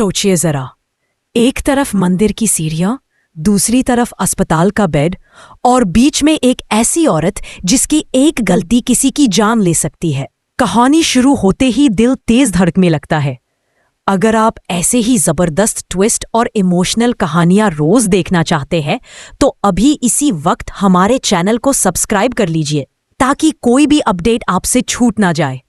सोचिए जरा, एक तरफ मंदिर की सीढ़ियां, दूसरी तरफ अस्पताल का बेड और बीच में एक ऐसी औरत जिसकी एक गलती किसी की जान ले सकती है। कहानी शुरू होते ही दिल तेज धड़कने लगता है। अगर आप ऐसे ही जबरदस्त ट्विस्ट और इमोशनल कहानियां रोज देखना चाहते हैं तो अभी इसी वक्त हमारे चैनल को सब्सक्राइब कर लीजिए ताकि कोई भी अपडेट आपसे छूट ना जाए।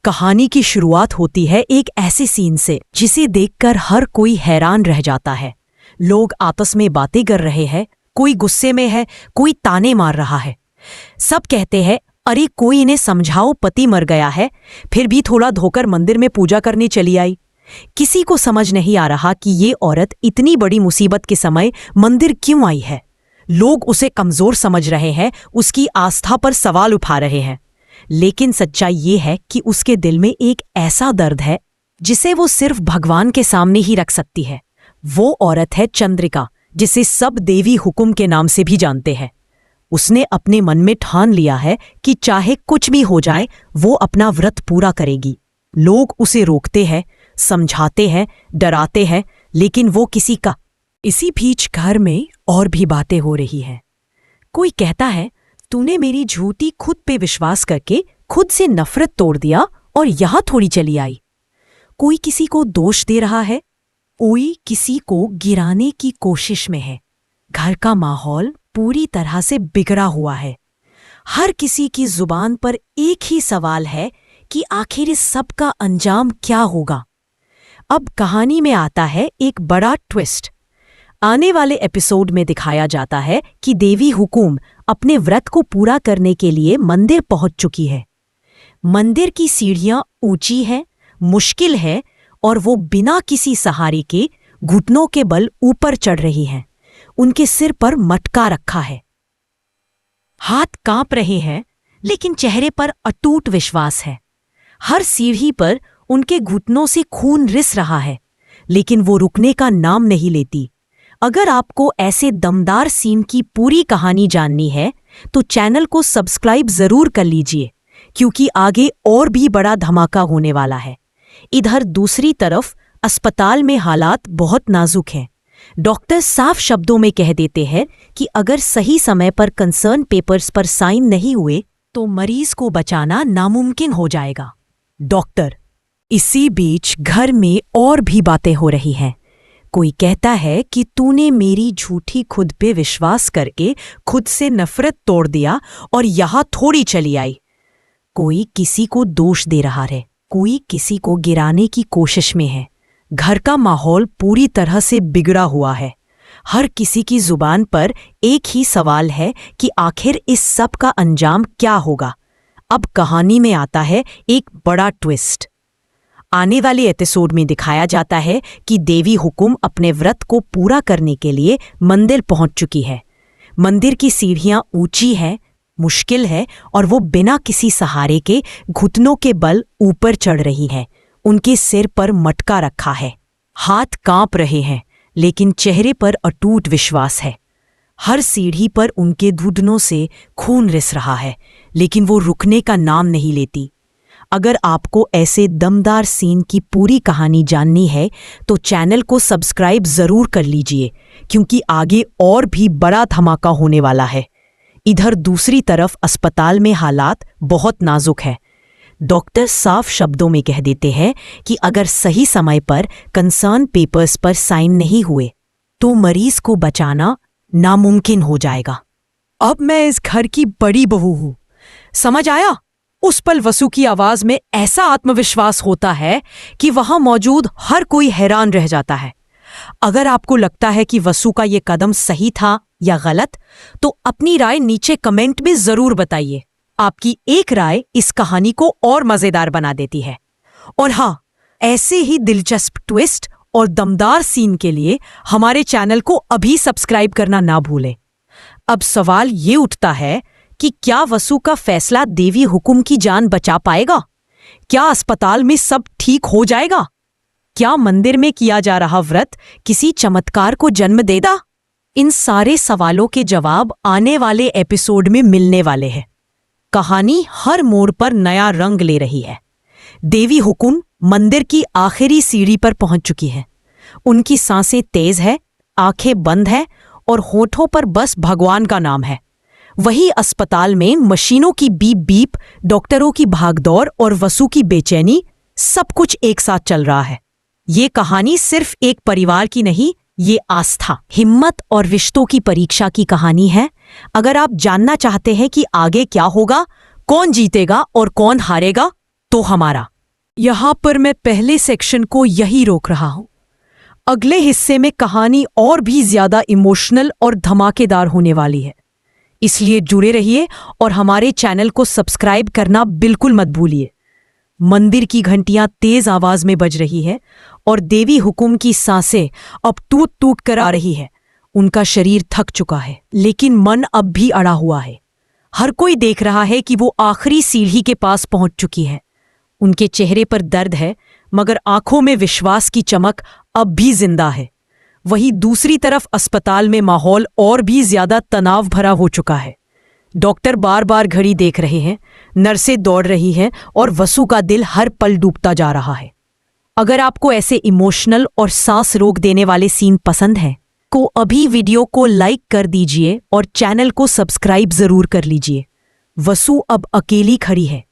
कहानी की शुरुआत होती है एक ऐसे सीन से जिसे देखकर हर कोई हैरान रह जाता है। लोग आपस में बातें कर रहे हैं, कोई गुस्से में है, कोई ताने मार रहा है। सब कहते हैं, अरे कोई इन्हें समझाओ, पति मर गया है, फिर भी थोड़ा धोकर मंदिर में पूजा करने चली आई। किसी को समझ नहीं आ रहा कि ये औरत इतनी बड़ी मुसीबत के समय मंदिर क्यों आई है। लोग उसे कमजोर समझ रहे हैं, उसकी आस्था पर सवाल उठा रहे हैं। लेकिन सच्चाई ये है कि उसके दिल में एक ऐसा दर्द है जिसे वो सिर्फ भगवान के सामने ही रख सकती है। वो औरत है चंद्रिका, जिसे सब देवी हुकुम के नाम से भी जानते हैं। उसने अपने मन में ठान लिया है कि चाहे कुछ भी हो जाए वो अपना व्रत पूरा करेगी। लोग उसे रोकते हैं, समझाते हैं, डराते हैं, लेकिन वो किसी का। इसी बीच घर में और भी बातें हो रही हैं। कोई कहता है, तूने मेरी झूठी खुद पे विश्वास करके खुद से नफरत तोड़ दिया और यहां थोड़ी चली आई। कोई किसी को दोष दे रहा है, कोई किसी को गिराने की कोशिश में है। घर का माहौल पूरी तरह से बिगड़ा हुआ है। हर किसी की जुबान पर एक ही सवाल है कि आखिर इस सब का अंजाम क्या होगा। अब कहानी में आता है एक बड़ा ट्विस्ट। आने वाले एपिसोड में दिखाया जाता है कि देवी हुकुम अपने व्रत को पूरा करने के लिए मंदिर पहुंच चुकी है। मंदिर की सीढ़ियां ऊंची हैं, मुश्किल है और वो बिना किसी सहारे के घुटनों के बल ऊपर चढ़ रही हैं। उनके सिर पर मटका रखा है, हाथ कांप रहे हैं, लेकिन चेहरे पर अटूट विश्वास है। हर सीढ़ी पर उनके घुटनों से खून रिस रहा है, लेकिन वो रुकने का नाम नहीं लेती। अगर आपको ऐसे दमदार सीन की पूरी कहानी जाननी है तो चैनल को सब्सक्राइब जरूर कर लीजिए, क्योंकि आगे और भी बड़ा धमाका होने वाला है। इधर दूसरी तरफ अस्पताल में हालात बहुत नाजुक हैं। डॉक्टर साफ शब्दों में कह देते हैं कि अगर सही समय पर कंसर्न पेपर्स पर साइन नहीं हुए तो मरीज को बचाना नामुमकिन हो जाएगा। डॉक्टर। इसी बीच घर में और भी बातें हो रही हैं। कोई कहता है कि तूने मेरी झूठी खुद पे विश्वास करके खुद से नफरत तोड़ दिया और यहां थोड़ी चली आई। कोई किसी को दोष दे रहा है, कोई किसी को गिराने की कोशिश में है। घर का माहौल पूरी तरह से बिगड़ा हुआ है। हर किसी की जुबान पर एक ही सवाल है कि आखिर इस सब का अंजाम क्या होगा। अब कहानी में आता है एक बड़ा ट्विस्ट। आने वाले एपिसोड में दिखाया जाता है कि देवी हुकुम अपने व्रत को पूरा करने के लिए मंदिर पहुंच चुकी है। मंदिर की सीढ़ियां ऊंची हैं, मुश्किल है और वो बिना किसी सहारे के घुटनों के बल ऊपर चढ़ रही है। उनके सिर पर मटका रखा है, हाथ कांप रहे हैं, लेकिन चेहरे पर अटूट विश्वास है। हर सीढ़ी पर उनके घुटनों से खून रिस रहा है, लेकिन वो रुकने का नाम नहीं लेती। अगर आपको ऐसे दमदार सीन की पूरी कहानी जाननी है तो चैनल को सब्सक्राइब जरूर कर लीजिए, क्योंकि आगे और भी बड़ा धमाका होने वाला है। इधर दूसरी तरफ अस्पताल में हालात बहुत नाजुक है। डॉक्टर साफ शब्दों में कह देते हैं कि अगर सही समय पर कंसर्न पेपर्स पर साइन नहीं हुए तो मरीज को बचाना नामुमकिन हो जाएगा। अब मैं इस घर की बड़ी बहू हूं, समझ आया? उस पल वसु की आवाज में ऐसा आत्मविश्वास होता है कि वहां मौजूद हर कोई हैरान रह जाता है। अगर आपको लगता है कि वसु का ये कदम सही था या गलत, तो अपनी राय नीचे कमेंट में जरूर बताइए। आपकी एक राय इस कहानी को और मजेदार बना देती है। और हाँ, ऐसे ही दिलचस्प ट्विस्ट और दमदार सीन के लिए हमारे चैनल को अभी सब्सक्राइब करना ना भूलें। अब सवाल ये उठता है कि क्या वसु का फैसला देवी हुकुम की जान बचा पाएगा? क्या अस्पताल में सब ठीक हो जाएगा? क्या मंदिर में किया जा रहा व्रत किसी चमत्कार को जन्म देगा? इन सारे सवालों के जवाब आने वाले एपिसोड में मिलने वाले हैं। कहानी हर मोड़ पर नया रंग ले रही है। देवी हुकुम मंदिर की आखिरी सीढ़ी पर पहुंच चुकी है। उनकी सांसें तेज है, आंखें बंद है और होठों पर बस भगवान का नाम है। वही अस्पताल में मशीनों की बीप बीप, डॉक्टरों की भागदौड़ और वसु की बेचैनी, सब कुछ एक साथ चल रहा है। ये कहानी सिर्फ एक परिवार की नहीं, ये आस्था, हिम्मत और रिश्तों की परीक्षा की कहानी है। अगर आप जानना चाहते हैं कि आगे क्या होगा, कौन जीतेगा और कौन हारेगा, तो हमारा यहां पर मैं पहले सेक्शन को यही रोक रहा हूं। अगले हिस्से में कहानी और भी ज्यादा इमोशनल और धमाकेदार होने वाली है, इसलिए जुड़े रहिए और हमारे चैनल को सब्सक्राइब करना बिल्कुल मत भूलिए। मंदिर की घंटियां तेज आवाज में बज रही है और देवी हुकुम की सांसें अब टूट टूट कर आ रही है। उनका शरीर थक चुका है, लेकिन मन अब भी अड़ा हुआ है। हर कोई देख रहा है कि वो आखिरी सीढ़ी के पास पहुंच चुकी है। उनके चेहरे पर दर्द है, मगर आंखों में विश्वास की चमक अब भी जिंदा है। वहीं दूसरी तरफ अस्पताल में माहौल और भी ज्यादा तनाव भरा हो चुका है। डॉक्टर बार बार घड़ी देख रहे हैं, नर्सें दौड़ रही हैं और वसु का दिल हर पल डूबता जा रहा है। अगर आपको ऐसे इमोशनल और सांस रोक देने वाले सीन पसंद हैं, तो अभी वीडियो को लाइक कर दीजिए और चैनल को सब्सक्राइब जरूर कर लीजिए। वसु अब अकेली खड़ी है।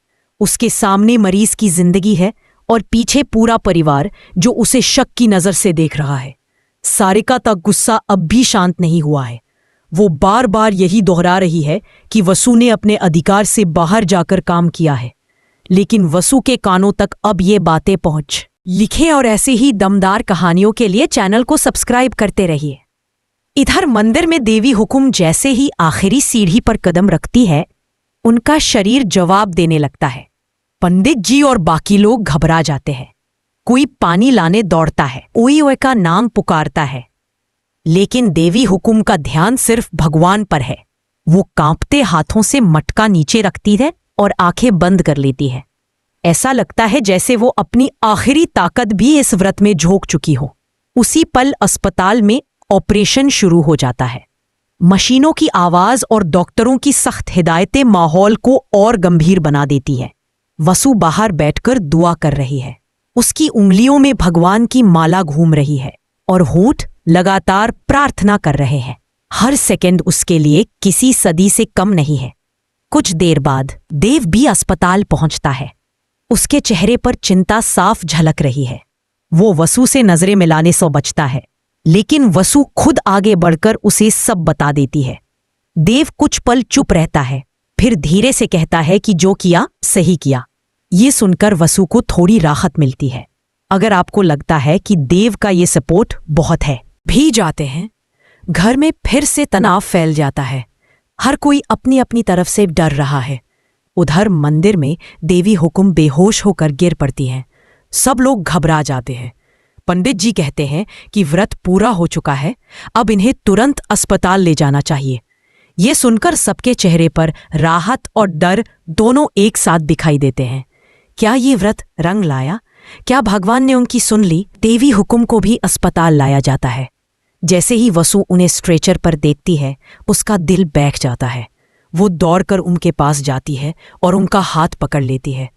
उसके सामने मरीज की जिंदगी है और पीछे पूरा परिवार जो उसे शक की नजर से देख रहा है। सारिका का गुस्सा अब भी शांत नहीं हुआ है। वो बार बार यही दोहरा रही है कि वसु ने अपने अधिकार से बाहर जाकर काम किया है, लेकिन वसु के कानों तक अब ये बातें पहुंच। लिखें और ऐसे ही दमदार कहानियों के लिए चैनल को सब्सक्राइब करते रहिए। इधर मंदिर में देवी हुकुम जैसे ही आखिरी सीढ़ी पर कदम रखती है, उनका शरीर जवाब देने लगता है। पंडित जी और बाकी लोग घबरा जाते हैं। कोई पानी लाने दौड़ता है, ओई ओए का नाम पुकारता है, लेकिन देवी हुकुम का ध्यान सिर्फ भगवान पर है। वो कांपते हाथों से मटका नीचे रखती है और आंखें बंद कर लेती है। ऐसा लगता है जैसे वो अपनी आखिरी ताकत भी इस व्रत में झोंक चुकी हो। उसी पल अस्पताल में ऑपरेशन शुरू हो जाता है। मशीनों की आवाज और डॉक्टरों की सख्त हिदायतें माहौल को और गंभीर बना देती हैं। वसु बाहर बैठकर दुआ कर रही है। उसकी उंगलियों में भगवान की माला घूम रही है और होठ लगातार प्रार्थना कर रहे हैं। हर सेकंड उसके लिए किसी सदी से कम नहीं है। कुछ देर बाद देव भी अस्पताल पहुंचता है। उसके चेहरे पर चिंता साफ झलक रही है। वो वसु से नजरें मिलाने से बचता है, लेकिन वसु खुद आगे बढ़कर उसे सब बता देती है। देव कुछ पल चुप रहता है, फिर धीरे से कहता है कि जो किया सही किया। ये सुनकर वसु को थोड़ी राहत मिलती है। अगर आपको लगता है कि देव का ये सपोर्ट बहुत है, भी जाते हैं। घर में फिर से तनाव फैल जाता है। हर कोई अपनी अपनी तरफ से डर रहा है। उधर मंदिर में देवी हुकुम बेहोश होकर गिर पड़ती हैं। सब लोग घबरा जाते हैं। पंडित जी कहते हैं कि व्रत पूरा हो चुका है, अब इन्हें तुरंत अस्पताल ले जाना चाहिए। ये सुनकर सबके चेहरे पर राहत और डर दोनों एक साथ दिखाई देते हैं। क्या ये व्रत रंग लाया? क्या भगवान ने उनकी सुन ली? देवी हुकुम को भी अस्पताल लाया जाता है। जैसे ही वसु उन्हें स्ट्रेचर पर देखती है, उसका दिल बैठ जाता है। वो दौड़कर उनके पास जाती है और उनका हाथ पकड़ लेती है।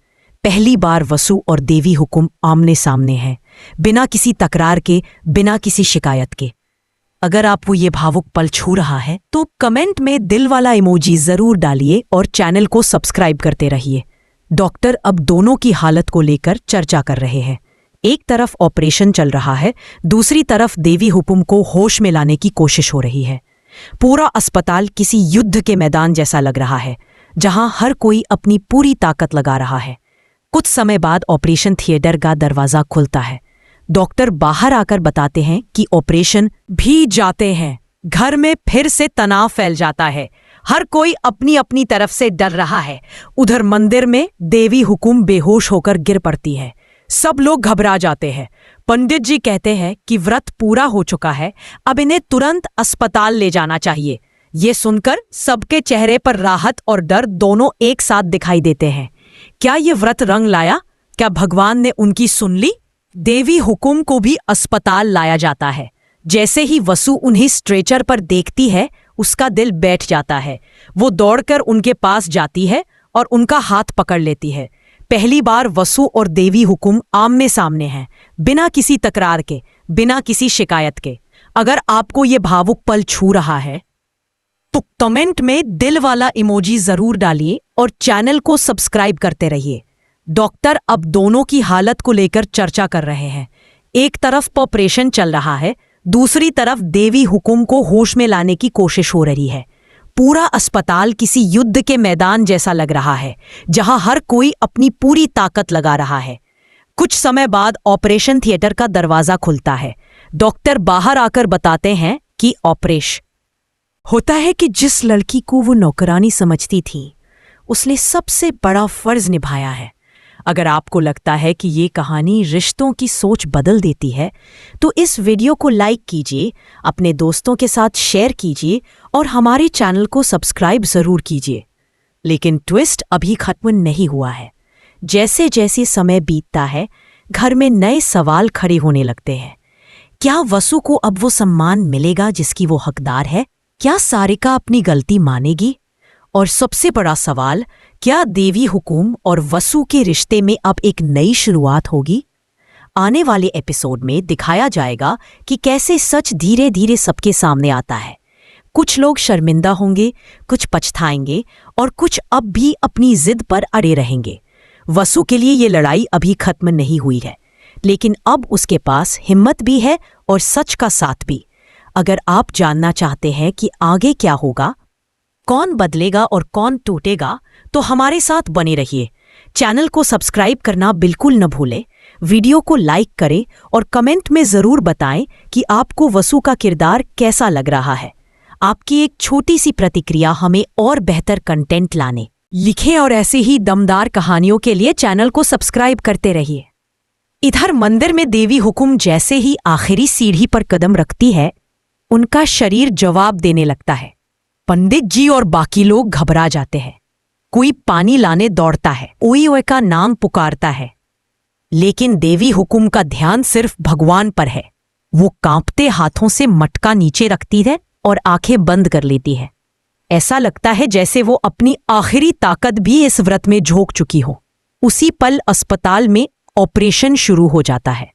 पहली बार वसु और देवी हुकुम आमने सामने हैं, बिना किसी तकरार के, बिना किसी शिकायत के। अगर आपको ये भावुक पल छू रहा है तो कमेंट में दिल वाला इमोजी जरूर डालिए और चैनल को सब्सक्राइब करते रहिए। डॉक्टर अब दोनों की हालत को लेकर चर्चा कर रहे हैं। एक तरफ ऑपरेशन चल रहा है, दूसरी तरफ देवी हुकुम को होश में लाने की कोशिश हो रही है। पूरा अस्पताल किसी युद्ध के मैदान जैसा लग रहा है, जहां हर कोई अपनी पूरी ताकत लगा रहा है। कुछ समय बाद ऑपरेशन थिएटर का दरवाजा खुलता है। डॉक्टर बाहर आकर बताते हैं कि ऑपरेशन भी जाते हैं। घर में फिर से तनाव फैल जाता है। हर कोई अपनी अपनी तरफ से डर रहा है। उधर मंदिर में देवी हुकुम बेहोश होकर गिर पड़ती है। सब लोग घबरा जाते हैं। पंडित जी कहते हैं कि व्रत पूरा हो चुका है, अब इन्हें तुरंत अस्पताल ले जाना चाहिए। ये सुनकर सबके चेहरे पर राहत और डर दोनों एक साथ दिखाई देते हैं। क्या ये व्रत रंग लाया? क्या भगवान ने उनकी सुन ली? देवी हुकुम को भी अस्पताल लाया जाता है। जैसे ही वसु उन्हें स्ट्रेचर पर देखती है, उसका दिल बैठ जाता है। वो दौड़कर उनके पास जाती है और उनका हाथ पकड़ लेती है। पहली बार वसु और देवी हुकुम आमने सामने हैं, बिना किसी तकरार के, बिना किसी शिकायत के। अगर आपको ये भावुक पल छू रहा है तो कमेंट में दिल वाला इमोजी जरूर डालिए और चैनल को सब्सक्राइब करते रहिए। डॉक्टर अब दोनों की हालत को लेकर चर्चा कर रहे हैं। एक तरफ ऑपरेशन चल रहा है, दूसरी तरफ देवी हुकुम को होश में लाने की कोशिश हो रही है। पूरा अस्पताल किसी युद्ध के मैदान जैसा लग रहा है, जहां हर कोई अपनी पूरी ताकत लगा रहा है। कुछ समय बाद ऑपरेशन थिएटर का दरवाजा खुलता है। डॉक्टर बाहर आकर बताते हैं कि ऑपरेशन होता है कि जिस लड़की को वो नौकरानी समझती थी, उसने सबसे बड़ा फर्ज निभाया है। अगर आपको लगता है कि ये कहानी रिश्तों की सोच बदल देती है, तो इस वीडियो को लाइक कीजिए, अपने दोस्तों के साथ शेयर कीजिए और हमारे चैनल को सब्सक्राइब जरूर कीजिए। लेकिन ट्विस्ट अभी खत्म नहीं हुआ है। जैसे जैसे समय बीतता है, घर में नए सवाल खड़े होने लगते हैं। क्या वसु को अब वो सम्मान मिलेगा जिसकी वो हकदार है? क्या सारिका अपनी गलती मानेगी? और सबसे बड़ा सवाल, क्या देवी हुकुम और वसु के रिश्ते में अब एक नई शुरुआत होगी? आने वाले एपिसोड में दिखाया जाएगा कि कैसे सच धीरे धीरे सबके सामने आता है। कुछ लोग शर्मिंदा होंगे, कुछ पछताएंगे और कुछ अब भी अपनी जिद पर अड़े रहेंगे। वसु के लिए ये लड़ाई अभी खत्म नहीं हुई है, लेकिन अब उसके पास हिम्मत भी है और सच का साथ भी। अगर आप जानना चाहते हैं कि आगे क्या होगा, कौन बदलेगा और कौन टूटेगा, तो हमारे साथ बने रहिए। चैनल को सब्सक्राइब करना बिल्कुल न भूलें, वीडियो को लाइक करें और कमेंट में ज़रूर बताएं कि आपको वसु का किरदार कैसा लग रहा है। आपकी एक छोटी सी प्रतिक्रिया हमें और बेहतर कंटेंट लाने लिखें और ऐसे ही दमदार कहानियों के लिए चैनल को सब्सक्राइब करते रहिए। इधर मंदिर में देवी हुकुम जैसे ही आखिरी सीढ़ी पर कदम रखती है, उनका शरीर जवाब देने लगता है। पंडित जी और बाकी लोग घबरा जाते हैं। कोई पानी लाने दौड़ता है, ओई ओए का नाम पुकारता है, लेकिन देवी हुकुम का ध्यान सिर्फ भगवान पर है। वो कांपते हाथों से मटका नीचे रखती है और आंखें बंद कर लेती है। ऐसा लगता है जैसे वो अपनी आखिरी ताकत भी इस व्रत में झोंक चुकी हो। उसी पल अस्पताल में ऑपरेशन शुरू हो जाता है।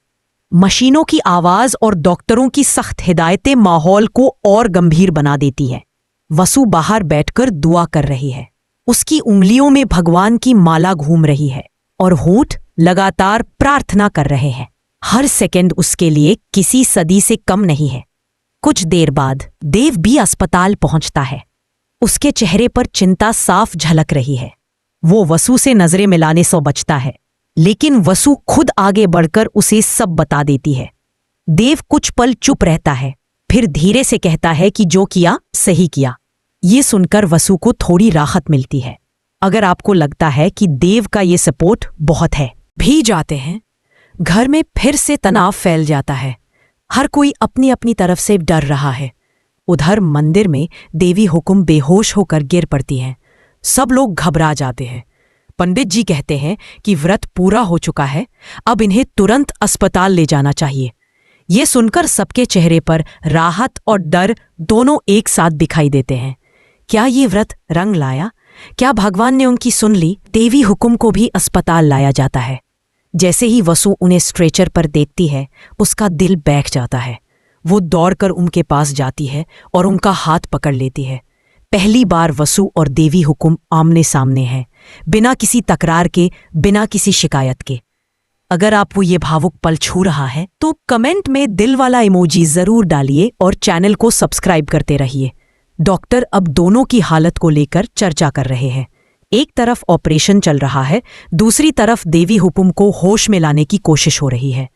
मशीनों की आवाज और डॉक्टरों की सख्त हिदायतें माहौल को और गंभीर बना देती है। वसु बाहर बैठकर दुआ कर रही है। उसकी उंगलियों में भगवान की माला घूम रही है और होंठ लगातार प्रार्थना कर रहे हैं। हर सेकंड उसके लिए किसी सदी से कम नहीं है। कुछ देर बाद देव भी अस्पताल पहुंचता है। उसके चेहरे पर चिंता साफ झलक रही है। वो वसु से नजरें मिलाने से बचता है, लेकिन वसु खुद आगे बढ़कर उसे सब बता देती है। देव कुछ पल चुप रहता है, फिर धीरे से कहता है कि जो किया सही किया। ये सुनकर वसु को थोड़ी राहत मिलती है। अगर आपको लगता है कि देव का ये सपोर्ट बहुत है, भी जाते हैं। घर में फिर से तनाव फैल जाता है। हर कोई अपनी अपनी तरफ से डर रहा है। उधर मंदिर में देवी हुकुम बेहोश होकर गिर पड़ती हैं। सब लोग घबरा जाते हैं। पंडित जी कहते हैं कि व्रत पूरा हो चुका है, अब इन्हें तुरंत अस्पताल ले जाना चाहिए। ये सुनकर सबके चेहरे पर राहत और डर दोनों एक साथ दिखाई देते हैं। क्या ये व्रत रंग लाया? क्या भगवान ने उनकी सुन ली? देवी हुकुम को भी अस्पताल लाया जाता है। जैसे ही वसु उन्हें स्ट्रेचर पर देखती है, उसका दिल बैठ जाता है। वो दौड़कर उनके पास जाती है और उनका हाथ पकड़ लेती है। पहली बार वसु और देवी हुकुम आमने सामने हैं, बिना किसी तकरार के, बिना किसी शिकायत के। अगर आपको ये भावुक पल छू रहा है, तो कमेंट में दिल वाला इमोजी जरूर डालिए और चैनल को सब्सक्राइब करते रहिए। डॉक्टर अब दोनों की हालत को लेकर चर्चा कर रहे हैं। एक तरफ ऑपरेशन चल रहा है, दूसरी तरफ देवी हुकुम को होश में लाने की कोशिश हो रही है।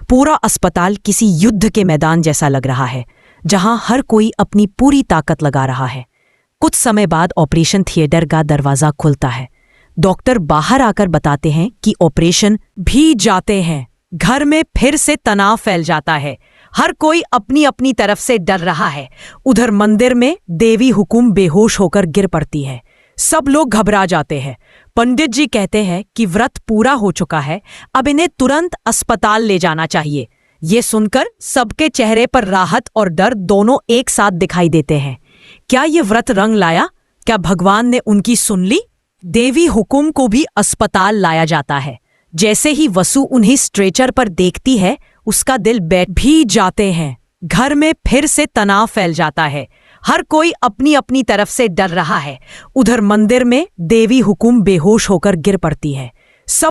पूरा अस्पताल किसी युद्ध के मैदान जैसा लग रहा है, जहां हर कोई अपनी पूरी ताकत लगा रहा है। कुछ समय बाद ऑपरेशन थिएटर का दरवाजा खुलता है। डॉक्टर बाहर आकर बताते हैं कि ऑपरेशन भी जाते हैं। घर में फिर से तनाव फैल जाता है। हर कोई अपनी अपनी तरफ से डर रहा है। उधर मंदिर में देवी हुकुम बेहोश होकर गिर पड़ती है। सब लोग घबरा जाते हैं। पंडित जी कहते हैं कि व्रत पूरा हो चुका है, अब इन्हें तुरंत अस्पताल ले जाना चाहिए। ये सुनकर सबके चेहरे पर राहत और डर दोनों एक साथ दिखाई देते हैं। क्या ये व्रत रंग लाया? क्या भगवान ने उनकी सुन ली? देवी हुकुम को भी अस्पताल लाया जाता है। जैसे ही वसु उन्हें स्ट्रेचर पर देखती है, उसका दिल बैठ भी जाते हैं। घर में फिर से तनाव फैल जाता है। हर कोई अपनी अपनी तरफ से डर रहा है। उधर मंदिर में देवी हुकुम बेहोश होकर गिर पड़ती है।